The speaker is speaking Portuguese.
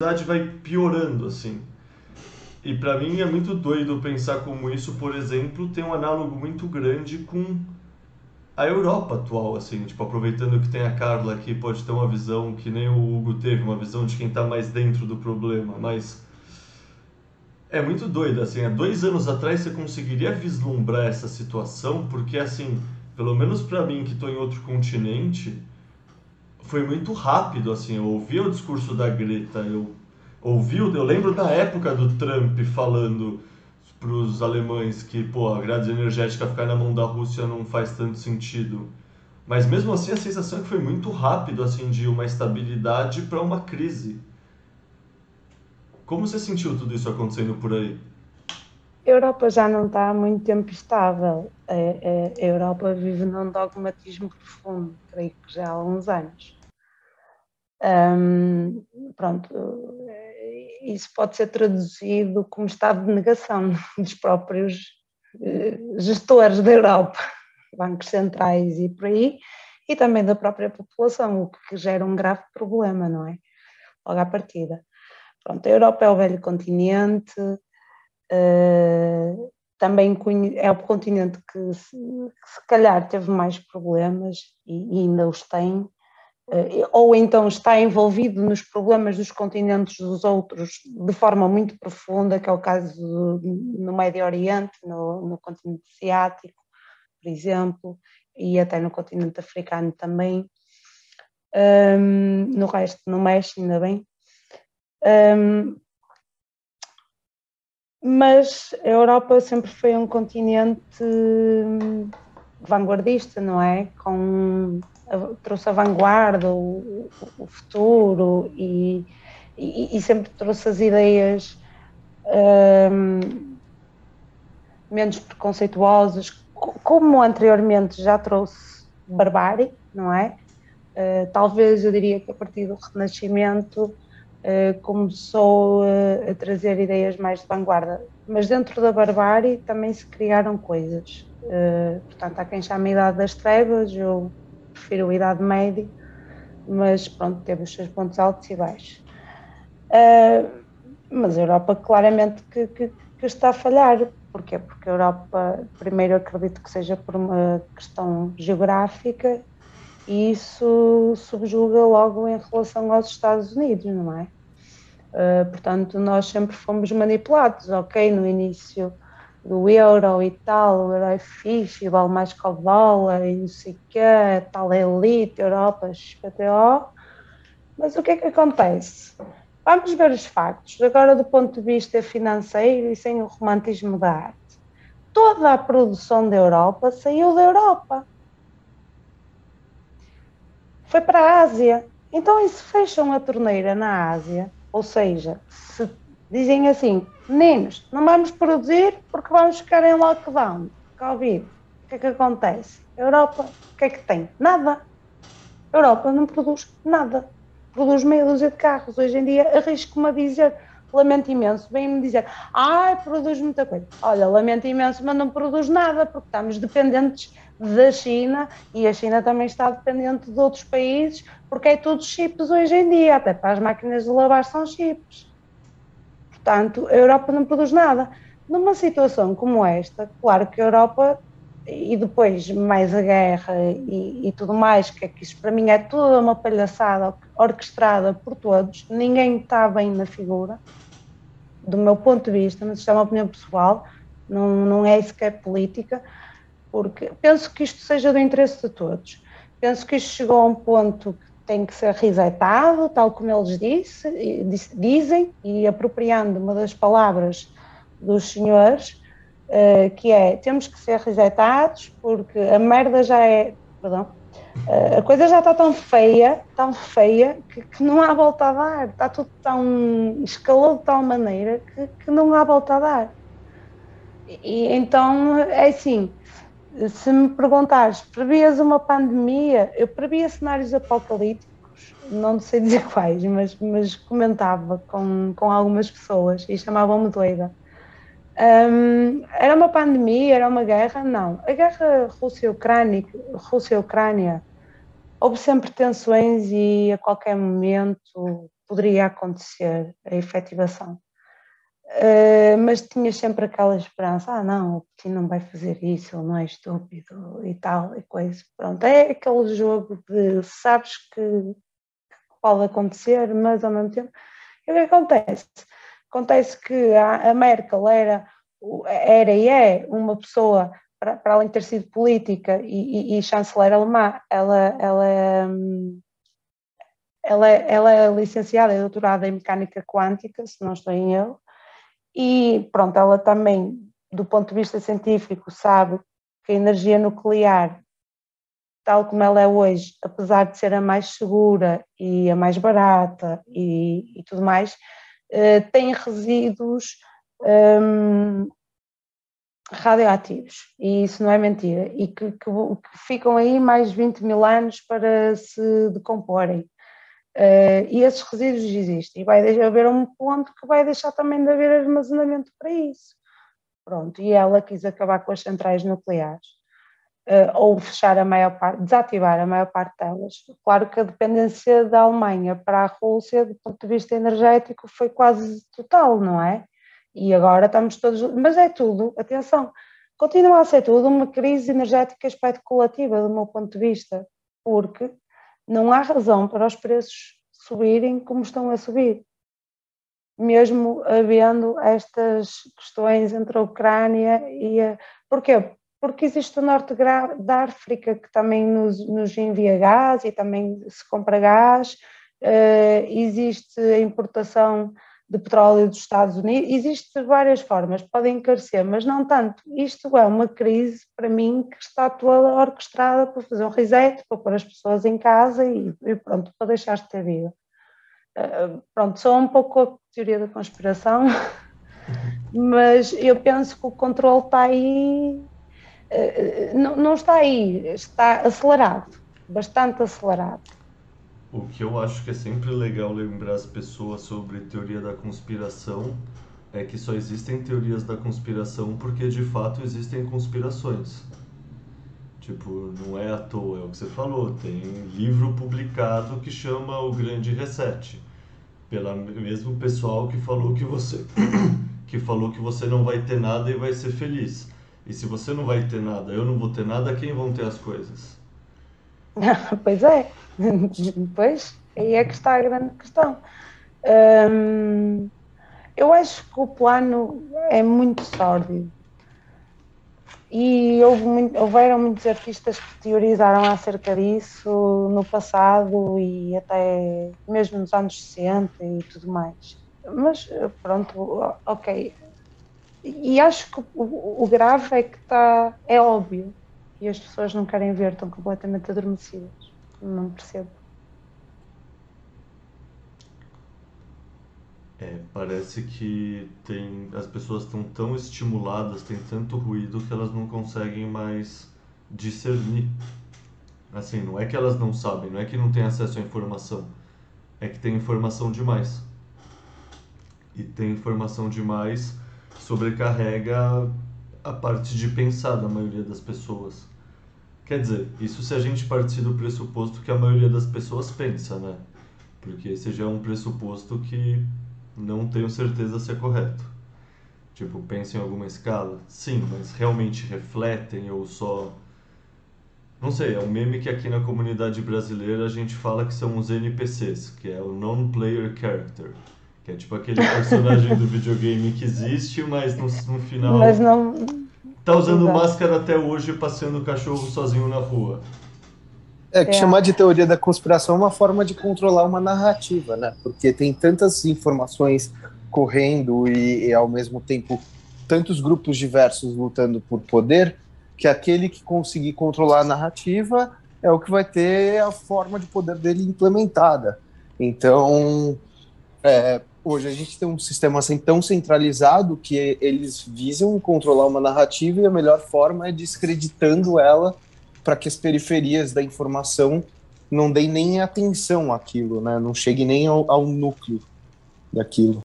sociedade vai piorando, assim. E pra mim é muito doido pensar como isso, por exemplo, tem um análogo muito grande com a Europa atual, assim, tipo, aproveitando que tem a Carla aqui, pode ter uma visão que nem o Hugo teve, uma visão de quem tá mais dentro do problema, mas é muito doido, assim, há 2 anos atrás você conseguiria vislumbrar essa situação, porque, assim, pelo menos pra mim que tô em outro continente, foi muito rápido, assim, eu ouvi o discurso da Greta, eu lembro da época do Trump falando para os alemães que, pô, a grade energética ficar na mão da Rússia não faz tanto sentido. Mas mesmo assim a sensação é que foi muito rápido, assim, de uma estabilidade para uma crise. Como você sentiu tudo isso acontecendo por aí? A Europa já não está há muito tempo estável. A Europa vive num dogmatismo profundo, creio que já há uns anos. Pronto, isso pode ser traduzido como estado de negação dos próprios gestores da Europa, bancos centrais e por aí, e também da própria população, o que gera um grave problema, não é? Logo à partida. Pronto, a Europa é o velho continente, também é o continente que se calhar teve mais problemas e ainda os tem, ou então está envolvido nos problemas dos continentes dos outros de forma muito profunda, que é o caso no Médio Oriente, no continente asiático, por exemplo, e até no continente africano também, no resto no México ainda bem. Mas a Europa sempre foi um continente vanguardista, não é? Trouxe a vanguarda, o futuro e sempre trouxe as ideias menos preconceituosas, como anteriormente já trouxe barbárie, não é? Talvez eu diria que a partir do Renascimento começou a trazer ideias mais de vanguarda, mas dentro da barbárie também se criaram coisas. Portanto, há quem chame a Idade das Trevas, eu prefiro a Idade Média, mas pronto, teve os seus pontos altos e baixos. Mas a Europa claramente que está a falhar. Porquê? Porque a Europa, primeiro acredito que seja por uma questão geográfica e isso subjuga logo em relação aos Estados Unidos, não é? Portanto, nós sempre fomos manipulados, ok? No início do euro e tal, o euro é fixe, vale mais que o dólar e não sei o quê, tal é elite, Europa, XPTO, mas o que é que acontece? Vamos ver os factos, agora do ponto de vista financeiro e sem o romantismo da arte. Toda a produção da Europa saiu da Europa, foi para a Ásia. Então, e se fecham a torneira na Ásia, ou seja, se dizem assim, meninos, não vamos produzir porque vamos ficar em lockdown, Covid, o que é que acontece? A Europa, o que é que tem? Nada. A Europa não produz nada. Produz meia dúzia de carros. Hoje em dia, arrisco-me a dizer, lamento imenso, vem-me dizer, produz muita coisa. Olha, lamento imenso, mas não produz nada, porque estamos dependentes da China e a China também está dependente de outros países, porque é tudo chips hoje em dia, até para as máquinas de lavar são chips. Portanto, a Europa não produz nada. Numa situação como esta, claro que a Europa, e depois mais a guerra e tudo mais, que isso para mim é toda uma palhaçada orquestrada por todos, ninguém está bem na figura, do meu ponto de vista, mas isto é uma opinião pessoal, não é isso que é política, porque penso que isto seja do interesse de todos. Penso que isto chegou a um ponto que tem que ser resetado, tal como eles dizem, e apropriando uma das palavras dos senhores, que é, temos que ser resetados porque a merda já é, perdão, a coisa já está tão feia, que não há volta a dar, está tudo tão, escalou de tal maneira que não há volta a dar. Então, é assim, se me perguntares, previas uma pandemia? Eu previa cenários apocalípticos, não sei dizer quais, mas comentava com algumas pessoas e chamavam-me doida. Era uma pandemia? Era uma guerra? Não. A guerra Rússia-Ucrânia, houve sempre tensões e a qualquer momento. poderia acontecer a efetivação. Mas tinha sempre aquela esperança, não, o Putin não vai fazer isso, ele não é estúpido e tal, e coisa. Pronto, é aquele jogo de sabes que pode acontecer, mas ao mesmo tempo, e o que acontece? Acontece que a Merkel era e é uma pessoa, para além de ter sido política e chanceler alemã, ela é licenciada e doutorada em mecânica quântica, se não estou em erro, e pronto, ela também, do ponto de vista científico, sabe que a energia nuclear, tal como ela é hoje, apesar de ser a mais segura e a mais barata e tudo mais, tem resíduos radioativos, e isso não é mentira, e que ficam aí mais 20 mil anos para se decomporem. E esses resíduos existem, e vai haver um ponto que vai deixar também de haver armazenamento para isso. Pronto, e ela quis acabar com as centrais nucleares, ou fechar a maior parte, desativar a maior parte delas. Claro que a dependência da Alemanha para a Rússia, do ponto de vista energético, foi quase total, não é? E agora estamos todos... Mas é tudo, atenção, continua a ser tudo uma crise energética especulativa, do meu ponto de vista, porque não há razão para os preços subirem como estão a subir. Mesmo havendo estas questões entre a Ucrânia e a... Porquê? Porque existe o norte da África que também nos envia gás e também se compra gás, existe a importação de petróleo dos Estados Unidos, existem várias formas, podem encarecer, mas não tanto. Isto é uma crise, para mim, que está toda orquestrada para fazer um reset, para pôr as pessoas em casa e pronto, para deixar de ter vida. Pronto, sou um pouco a teoria da conspiração, mas eu penso que o controle está aí, não está aí, está acelerado, bastante acelerado. O que eu acho que é sempre legal lembrar as pessoas sobre teoria da conspiração é que só existem teorias da conspiração porque de fato existem conspirações. Tipo, não é à toa, é o que você falou, tem um livro publicado que chama O Grande Reset, pelo mesmo pessoal que falou que você que falou que você não vai ter nada e vai ser feliz. E se você não vai ter nada, eu não vou ter nada, quem vão ter as coisas? Pois é, pois, aí é que está a grande questão. Eu acho que o plano é muito sórdido e houveram muitos artistas que teorizaram acerca disso no passado e até mesmo nos anos 60 e tudo mais. Mas pronto, ok. E acho que o grave é que é óbvio e as pessoas não querem ver, estão completamente adormecidas. Não percebo. Parece que as pessoas estão tão estimuladas, tem tanto ruído que elas não conseguem mais discernir. Assim, não é que elas não sabem, não é que não têm acesso à informação, é que tem informação demais. E tem informação demais sobrecarrega a parte de pensar da maioria das pessoas. Quer dizer, isso se a gente partir do pressuposto que a maioria das pessoas pensa, né? Porque esse já é um pressuposto que não tenho certeza se é correto. Tipo, pensam em alguma escala? Sim, mas realmente refletem ou só... Não sei, é um meme que aqui na comunidade brasileira a gente fala que são os NPCs, que é o Non-Player Character. Que é tipo aquele personagem do videogame que existe, mas no final... Mas não... Tá usando Exato. máscara até hoje, passeando o cachorro sozinho na rua. Que chamar de teoria da conspiração é uma forma de controlar uma narrativa, né? Porque tem tantas informações correndo e ao mesmo tempo tantos grupos diversos lutando por poder, que aquele que conseguir controlar a narrativa é o que vai ter a forma de poder dele implementada. Então, hoje a gente tem um sistema assim tão centralizado que eles visam controlar uma narrativa e a melhor forma é descreditando ela para que as periferias da informação não deem nem atenção àquilo, né? Não chegue nem ao núcleo daquilo.